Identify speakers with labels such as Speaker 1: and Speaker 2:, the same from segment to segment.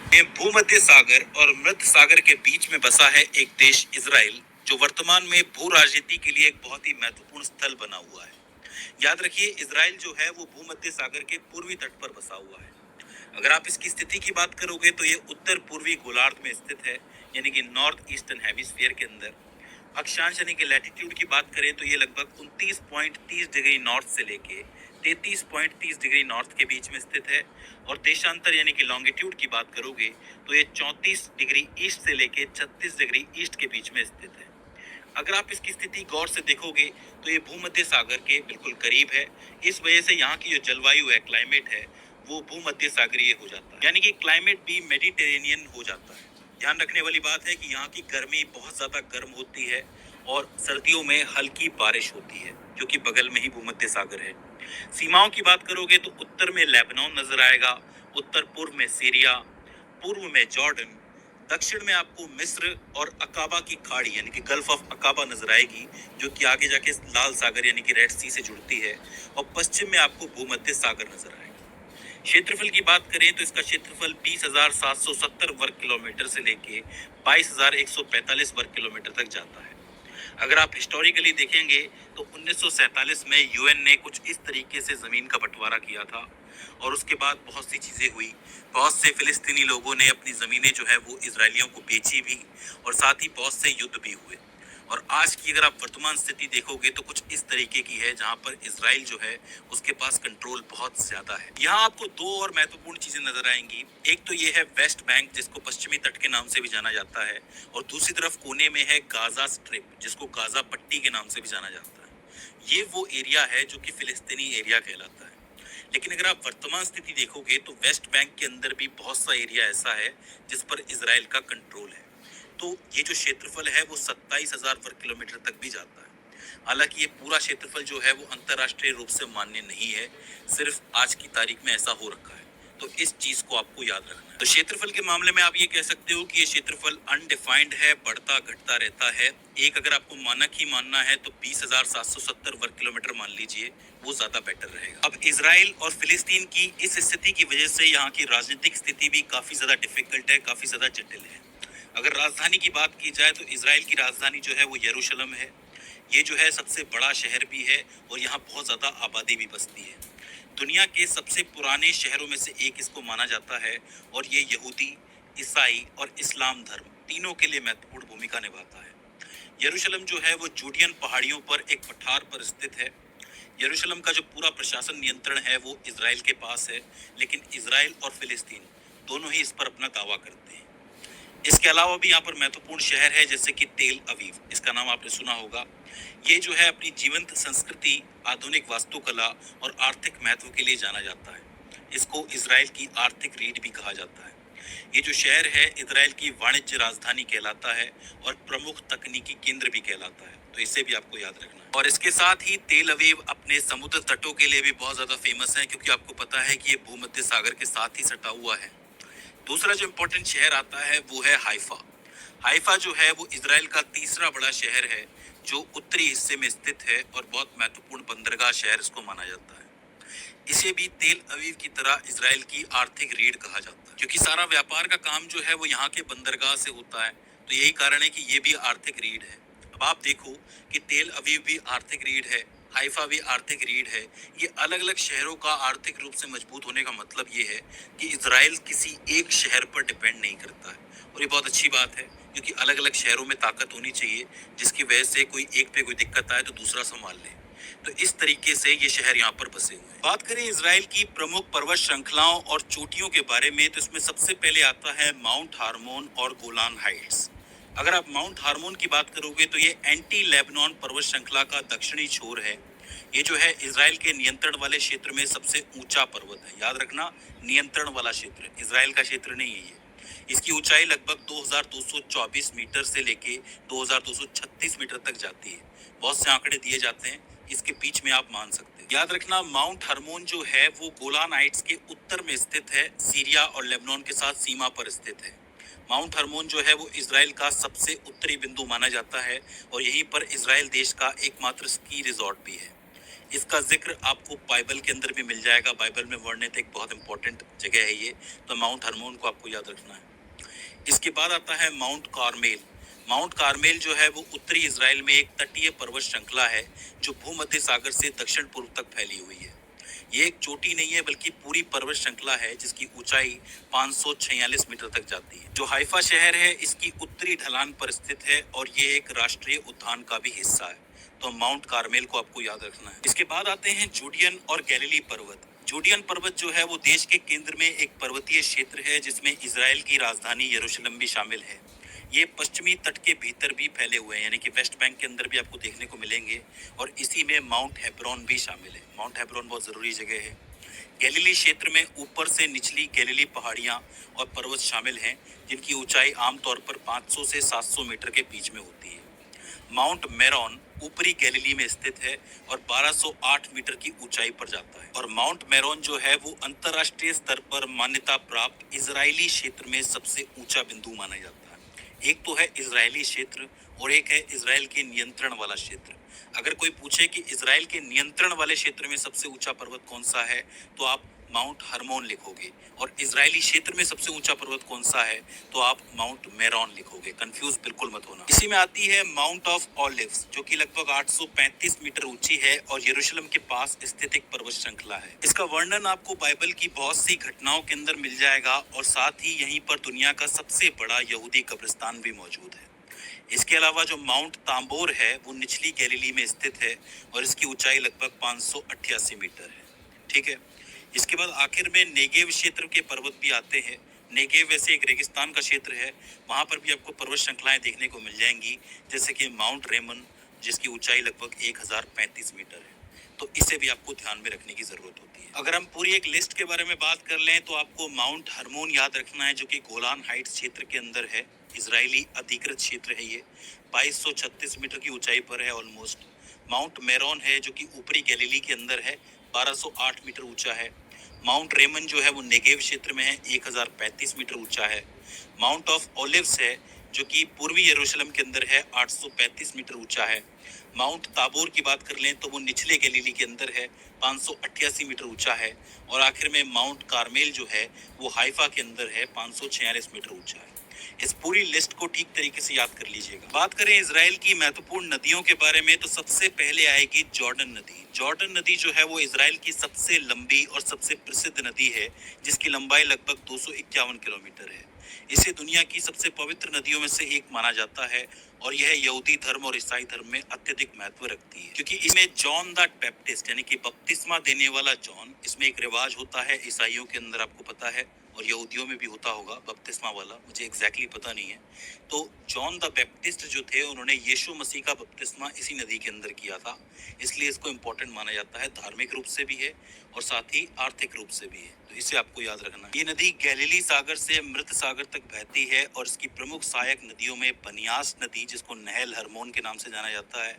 Speaker 1: भूमध्य सागर और मृत सागर के बीच में बसा है एक देश इजराइल, जो वर्तमान में भू राजनीति के लिए एक बहुत ही महत्वपूर्ण स्थल बना हुआ है। याद रखिए, इजराइल जो है वो भूमध्य सागर के पूर्वी तट पर बसा हुआ है। अगर आप इसकी स्थिति की बात करोगे तो ये उत्तर पूर्वी गोलार्ध में स्थित है, यानी कि नॉर्थ ईस्टर्न हेमिस्फीयर के अंदर। अक्षांश यानी कि लैटिट्यूड की बात करें तो ये लगभग 29.30 डिग्री नॉर्थ से लेके 33.30 डिग्री नॉर्थ के बीच में स्थित है। और देशांतर यानी कि लॉन्गिट्यूड की बात करोगे तो ये 34 डिग्री ईस्ट से लेके 36 डिग्री ईस्ट के बीच में स्थित है। अगर आप इसकी स्थिति गौर से देखोगे तो ये भूमध्य सागर के बिल्कुल करीब है। इस वजह से यहाँ की जो जलवायु है, क्लाइमेट है, वो भूमध्य सागरीय हो जाता है, यानी कि क्लाइमेट भी मेडिटेरेनियन हो जाता है। ध्यान रखने वाली बात है कि यहाँ की गर्मी बहुत ज्यादा गर्म होती है और सर्दियों में हल्की बारिश होती है, क्योंकि बगल में ही भूमध्य सागर है। सीमाओं की बात करोगे तो उत्तर में लेबनान नजर आएगा, उत्तर पूर्व में सीरिया, पूर्व में जॉर्डन, दक्षिण में आपको मिस्र और अकाबा की खाड़ी यानी कि गल्फ ऑफ अकाबा नजर आएगी, जो कि आगे जाके लाल सागर यानी कि रेड सी से जुड़ती है। और पश्चिम में आपको भूमध्य सागर नजर आएगा। क्षेत्रफल की बात करें तो इसका क्षेत्रफल 20,770 वर्ग किलोमीटर से लेके 22,145 वर्ग किलोमीटर तक जाता है। अगर आप हिस्टोरिकली देखेंगे तो 1947 में यूएन ने कुछ इस तरीके से जमीन का बंटवारा किया था, और उसके बाद बहुत सी चीजें हुई। बहुत से फिलिस्तीनी लोगों ने अपनी जमीनें जो है वो इजरायलियों को बेची भी, और साथ ही बहुत से युद्ध भी हुए। और आज की अगर आप वर्तमान स्थिति देखोगे तो कुछ इस तरीके की है, जहां पर इजराइल जो है उसके पास कंट्रोल बहुत ज्यादा है। यहाँ आपको दो और महत्वपूर्ण चीजें नजर आएंगी। एक तो ये है वेस्ट बैंक, जिसको पश्चिमी तट के नाम से भी जाना जाता है, और दूसरी तरफ कोने में है गाजा स्ट्रिप, जिसको गाजा पट्टी के नाम से भी जाना जाता है। ये वो एरिया है जो कि फिलिस्तीनी एरिया कहलाता है। लेकिन अगर आप वर्तमान स्थिति देखोगे तो वेस्ट बैंक के अंदर भी बहुत सा एरिया ऐसा है जिस पर इजराइल का कंट्रोल है। तो ये जो क्षेत्रफल है वो 27,000 वर्ग किलोमीटर तक भी जाता है। हालांकि ये पूरा क्षेत्रफल जो है वो अंतर्राष्ट्रीय रूप से मान्य नहीं है, सिर्फ आज की तारीख में ऐसा हो रखा है। तो इस चीज को आपको याद रखना है। तो क्षेत्रफल के मामले में आप ये कह सकते हो कि ये क्षेत्रफल अनडिफाइंड है, बढ़ता घटता रहता है। एक अगर आपको मानक ही मानना है तो 20,770 वर्ग किलोमीटर मान लीजिए, वो ज्यादा बेटर रहेगा। अब इसराइल और फिलिस्तीन की इस स्थिति की वजह से यहाँ की राजनीतिक स्थिति भी काफी ज्यादा डिफिकल्ट है, काफी ज्यादा जटिल है। अगर राजधानी की बात की जाए तो इसराइल की राजधानी जो है वो यरूशलेम है। ये जो है सबसे बड़ा शहर भी है, और यहाँ बहुत ज्यादा आबादी भी बसती है। दुनिया के सबसे पुराने शहरों में से एक इसको माना जाता है, और ये यहूदी, ईसाई और इस्लाम धर्म तीनों के लिए महत्वपूर्ण भूमिका निभाता है। यरूशलेम जो है वो जूडियन पहाड़ियों पर एक पठार पर स्थित है। यरूशलेम का जो पूरा प्रशासन नियंत्रण है वो इसराइल के पास है, लेकिन इसराइल और फिलिस्तीन दोनों ही इस पर अपना दावा करते हैं। इसके अलावा भी यहाँ पर महत्वपूर्ण शहर है, जैसे कि तेल अवीव, इसका नाम आपने सुना होगा। ये जो है अपनी जीवंत संस्कृति, आधुनिक वास्तुकला और आर्थिक महत्व के लिए जाना जाता है। इसको इसराइल की आर्थिक रीढ़ भी कहा जाता है। ये जो शहर है इसराइल की वाणिज्य राजधानी कहलाता है, और प्रमुख तकनीकी केंद्र भी कहलाता है, तो इसे भी आपको याद रखना है। और इसके साथ ही तेल अवीव अपने समुद्र तटों के लिए भी बहुत ज्यादा फेमस है, क्योंकि आपको पता है कि ये भूमध्य सागर के साथ ही सटा हुआ है। दूसरा जो इम्पोर्टेंट शहर आता है वो है हाइफा। हाइफा जो है वो इसराइल का तीसरा बड़ा शहर है, जो उत्तरी हिस्से में स्थित है, और बहुत महत्वपूर्ण बंदरगाह शहर इसको माना जाता है। इसे भी तेल अवीव की तरह इसराइल की आर्थिक रीढ़ कहा जाता है, क्योंकि सारा व्यापार का काम जो है वो यहाँ के बंदरगाह से होता है। तो यही कारण है कि ये भी आर्थिक रीढ़ है। अब आप देखो कि तेल अवीव भी आर्थिक रीढ़ है, हाइफा भी आर्थिक रीढ़ है। ये अलग अलग शहरों का आर्थिक रूप से मजबूत होने का मतलब ये है कि इसराइल किसी एक शहर पर डिपेंड नहीं करता है, और ये बहुत अच्छी बात है, क्योंकि अलग अलग शहरों में ताकत होनी चाहिए, जिसकी वजह से कोई एक पे कोई दिक्कत आए तो दूसरा संभाल ले। तो इस तरीके से ये शहर यहाँ पर बसे हुए हैं। बात करें इसराइल की प्रमुख पर्वत श्रृंखलाओं और चोटियों के बारे में, तो इसमें सबसे पहले आता है माउंट हार्मोन और गोलान हाइट्स। अगर आप माउंट हार्मोन की बात करोगे तो ये एंटी लेबनान पर्वत श्रृंखला का दक्षिणी छोर है। ये जो है इसराइल के नियंत्रण वाले क्षेत्र में सबसे ऊंचा पर्वत है। याद रखना, नियंत्रण वाला क्षेत्र, इसराइल का क्षेत्र नहीं है ये। इसकी ऊंचाई लगभग 2224 मीटर से लेके 2236 मीटर तक जाती है। बहुत से आंकड़े दिए जाते हैं, इसके बीच में आप मान सकते हैं। याद रखना, माउंट हर्मोन जो है वो गोलान हाइट्स के उत्तर में स्थित है, सीरिया और लेबनान के साथ सीमा पर स्थित है। माउंट हर्मोन जो है वो इसराइल का सबसे उत्तरी बिंदु माना जाता है, और यहीं पर इसराइल देश का एकमात्र स्की रिजॉर्ट भी है। इसका जिक्र आपको बाइबल के अंदर भी मिल जाएगा। बाइबल में वर्णित एक बहुत इंपॉर्टेंट जगह है ये, तो माउंट हर्मोन को आपको याद रखना है। इसके बाद आता है माउंट कार्मेल। माउंट कार्मेल जो है वो उत्तरी इजराइल में एक तटीय पर्वत श्रृंखला है जो भूमध्य सागर से दक्षिण पूर्व तक फैली हुई है। ये एक चोटी नहीं है बल्कि पूरी पर्वत श्रृंखला है जिसकी ऊंचाई 546 मीटर तक जाती है। जो हाइफा शहर है इसकी उत्तरी ढलान पर स्थित है और ये एक राष्ट्रीय उद्यान का भी हिस्सा है। तो माउंट कार्मेल को आपको याद रखना है। इसके बाद आते हैं जूडियन और गैलिली पर्वत। जूडियन पर्वत जो है वो देश के केंद्र में एक पर्वतीय क्षेत्र है जिसमें इजराइल की राजधानी यरूशलेम भी शामिल है। ये पश्चिमी तट के भीतर भी फैले हुए हैं, यानी कि वेस्ट बैंक के अंदर भी आपको देखने को मिलेंगे और इसी में माउंट हेब्रोन भी शामिल है। माउंट हेब्रोन बहुत जरूरी जगह है। गैलिली क्षेत्र में ऊपर से निचली गैलिली पहाड़ियां और पर्वत शामिल हैं जिनकी ऊंचाई आमतौर पर 500 से 700 मीटर के बीच में होती है। माउंट मेरोन ऊपरी गैलिली में स्थित है और 1208 मीटर की ऊंचाई पर जाता है। और माउंट मेरोन जो है वो अंतरराष्ट्रीय स्तर पर मान्यता प्राप्त इजरायली क्षेत्र में सबसे ऊंचा बिंदु माना जाता है। एक तो है इजरायली क्षेत्र और एक है इजराइल के नियंत्रण वाला क्षेत्र। अगर कोई पूछे कि इजराइल के नियंत्रण वाले क्षेत्र में सबसे ऊंचा पर्वत कौन सा है तो आप माउंट हर्मोन लिखोगे, और इजरायली क्षेत्र में सबसे ऊंचा पर्वत कौन सा है तो आप माउंट मेरोन लिखोगे। कंफ्यूज बिल्कुल मत होना। इसी में आती है माउंट ऑफ ऑलिव्स जो कि लगभग 835 मीटर ऊंची है और यरूशलेम के पास स्थित एक पर्वत श्रृंखला है। इसका वर्णन आपको बाइबल की बहुत सी घटनाओं के अंदर मिल जाएगा और साथ ही यहीं पर दुनिया का सबसे बड़ा यहूदी कब्रिस्तान भी मौजूद है। इसके अलावा जो माउंट तांबोर है वो निचली गैलिली में स्थित है और इसकी ऊंचाई लगभग 588 मीटर है। ठीक है। इसके बाद आखिर में नेगेव क्षेत्र के पर्वत भी आते हैं। नेगेव वैसे एक रेगिस्तान का क्षेत्र है, वहां पर भी आपको पर्वत श्रृंखलाएं देखने को मिल जाएंगी, जैसे कि माउंट रेमन जिसकी ऊंचाई लगभग 1035 मीटर है। तो इसे भी आपको ध्यान में रखने की जरूरत होती है। अगर हम पूरी एक लिस्ट के बारे में बात कर लें तो आपको माउंट हर्मोन याद रखना है जो कि गोलान हाइट्स क्षेत्र के अंदर है। इजरायली अधिकृत क्षेत्र है ये, 2236 मीटर की ऊंचाई पर है ऑलमोस्ट। माउंट मेरोन है जो कि ऊपरी गैलिली के अंदर है, 1208 मीटर ऊंचा है। माउंट रेमन जो है वो नेगेव क्षेत्र में है, 1035 मीटर ऊंचा है। माउंट ऑफ ओलिव्स है जो कि पूर्वी यरूशलेम के अंदर है, 835 मीटर ऊंचा है। माउंट ताबोर की बात कर लें तो वो निचले गलीली के अंदर है, 588 मीटर ऊंचा है। और आखिर में माउंट कार्मेल जो है वो हाइफा के अंदर है, 546 मीटर ऊंचा है। इस पूरी लिस्ट को ठीक तरीके से याद कर लीजिएगा। बात करें इजराइल की महत्वपूर्ण नदियों के बारे में तो सबसे पहले आएगी जॉर्डन नदी। जॉर्डन नदी जो है वो इजराइल की सबसे लंबी और सबसे प्रसिद्ध नदी है जिसकी लंबाई लगभग 251 किलोमीटर है। इसे दुनिया की सबसे पवित्र नदियों में से एक माना जाता है और यह यहूदी धर्म और ईसाई धर्म में अत्यधिक महत्व रखती है क्योंकि इसमें जॉन द बैप्टिस्ट यानी कि बपतिस्मा देने वाला जॉन, इसमें एक रिवाज होता है ईसाइयों के अंदर, आपको पता है, और यहूदियों में भी होता होगा बपतिस्मा वाला, मुझे एग्जैक्टली पता नहीं है। तो जॉन द बैप्टिस्ट जो थे उन्होंने यीशु मसीह का बपतिस्मा इसी नदी के अंदर किया था, इसलिए इसको इम्पोर्टेंट माना जाता है। धार्मिक रूप से भी है और साथ ही आर्थिक रूप से भी है, तो इसे आपको याद रखना है। ये नदी गैलिली सागर से मृत सागर तक बहती है और इसकी प्रमुख सहायक नदियों में बनियास नदी जिसको नहल हरमोन के नाम से जाना जाता है,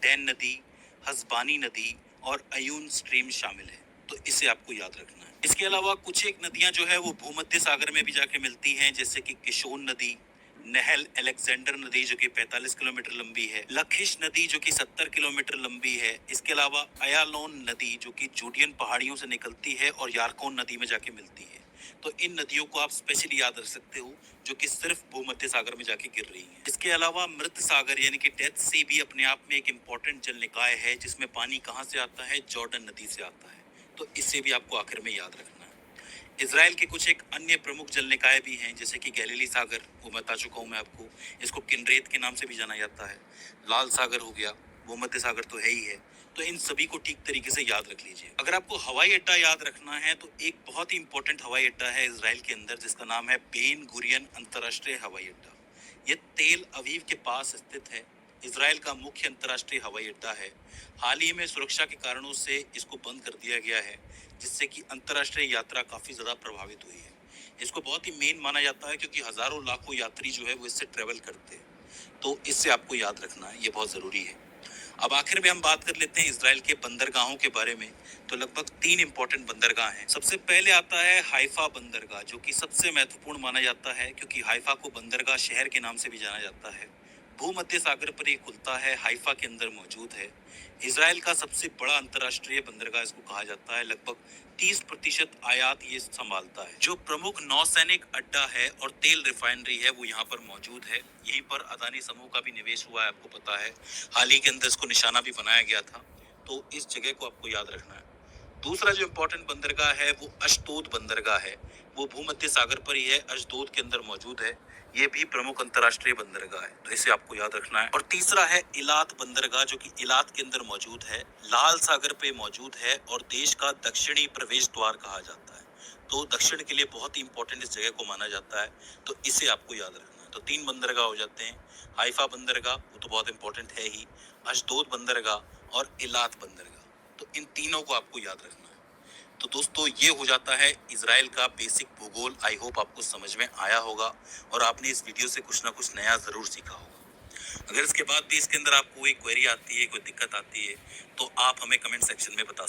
Speaker 1: डैन नदी, हसबानी नदी और अयून स्ट्रीम शामिल है। तो इसे आपको याद रखना है। इसके अलावा कुछ एक नदियां जो है वो भूमध्य सागर में भी जाके मिलती हैं, जैसे कि किशोन नदी, नहल अलेक्जेंडर नदी जो कि 45 किलोमीटर लंबी है, लखिश नदी जो कि 70 किलोमीटर लंबी है। इसके अलावा अयालोन नदी जो कि जूडियन पहाड़ियों से निकलती है और यारकौन नदी में जाके मिलती है। तो इन नदियों को आप स्पेशली याद रख सकते हो जो कि सिर्फ भूमध्य सागर में जाके गिर रही है। इसके अलावा मृत सागर यानी कि डेथ सी भी अपने आप में एक इम्पोर्टेंट जल निकाय है जिसमें पानी कहाँ से आता है, जॉर्डन नदी से आता है। तो इससे भी आपको आखिर में याद रखना है। इजराइल के कुछ एक अन्य प्रमुख जल निकाय भी हैं जैसे कि गैलिली सागर, वो बता चुका हूँ मैं आपको, इसको किनरेत के नाम से भी जाना जाता है। लाल सागर हो गया, भूमध्य सागर तो है ही है। तो इन सभी को ठीक तरीके से याद रख लीजिए। अगर आपको हवाई अड्डा याद रखना है तो एक बहुत ही इंपॉर्टेंट हवाई अड्डा है इजराइल के अंदर जिसका नाम है बेन गुरियन अंतर्राष्ट्रीय हवाई अड्डा। ये तेल अवीव के पास स्थित है, इजराइल का मुख्य अंतर्राष्ट्रीय हवाई अड्डा है। हाल ही में सुरक्षा के कारणों से इसको बंद कर दिया गया है जिससे कि अंतर्राष्ट्रीय यात्रा काफी ज्यादा प्रभावित हुई है। इसको बहुत ही मेन माना जाता है क्योंकि हजारों लाखों यात्री जो है वो इससे ट्रेवल करते हैं। तो इससे आपको याद रखना है, ये बहुत जरूरी है। अब आखिर में हम बात कर लेते हैं इजराइल के बंदरगाहों के बारे में। तो लगभग 3 इंपॉर्टेंट बंदरगाह हैं। सबसे पहले आता है हाइफा बंदरगाह जो कि सबसे महत्वपूर्ण माना जाता है क्योंकि हाइफा को बंदरगाह शहर के नाम से भी जाना जाता है। भूमध्य सागर पर ये खुलता है, हाइफा के अंदर मौजूद है। इसराइल का सबसे बड़ा अंतर्राष्ट्रीय बंदरगाह इसको कहा जाता है। लगभग 30% आयात ये संभालता है। जो प्रमुख नौसैनिक अड्डा है और तेल रिफाइनरी है वो यहाँ पर मौजूद है। यहीं पर अदानी समूह का भी निवेश हुआ है, आपको पता है। हाल ही के अंदर इसको निशाना भी बनाया गया था, तो इस जगह को आपको याद रखना है। दूसरा जो इम्पोर्टेंट बंदरगाह है वो अशदोद बंदरगाह है। वो भूमध्य सागर पर ही है, अशदोद के अंदर मौजूद है। ये भी प्रमुख अंतर्राष्ट्रीय बंदरगाह है, तो इसे आपको याद रखना है। और तीसरा है इलात बंदरगाह, जो कि इलात के अंदर मौजूद है, लाल सागर पे मौजूद है और देश का दक्षिणी प्रवेश द्वार कहा जाता है। तो दक्षिण के लिए बहुत ही इंपॉर्टेंट इस जगह को माना जाता है, तो इसे आपको याद रखना है। तो 3 बंदरगाह हो जाते हैं, हाइफा बंदरगाह वो तो बहुत इंपॉर्टेंट है ही, अशदोद बंदरगाह और इलात बंदरगाह। तो इन तीनों को आपको याद रखना है। तो दोस्तों ये हो जाता है इजराइल का बेसिक भूगोल। आई होप आपको समझ में आया होगा और आपने इस वीडियो से कुछ ना कुछ नया जरूर सीखा होगा। अगर इसके बाद भी इसके अंदर आपको कोई क्वेरी आती है, कोई दिक्कत आती है, तो आप हमें कमेंट सेक्शन में बता सकते हैं।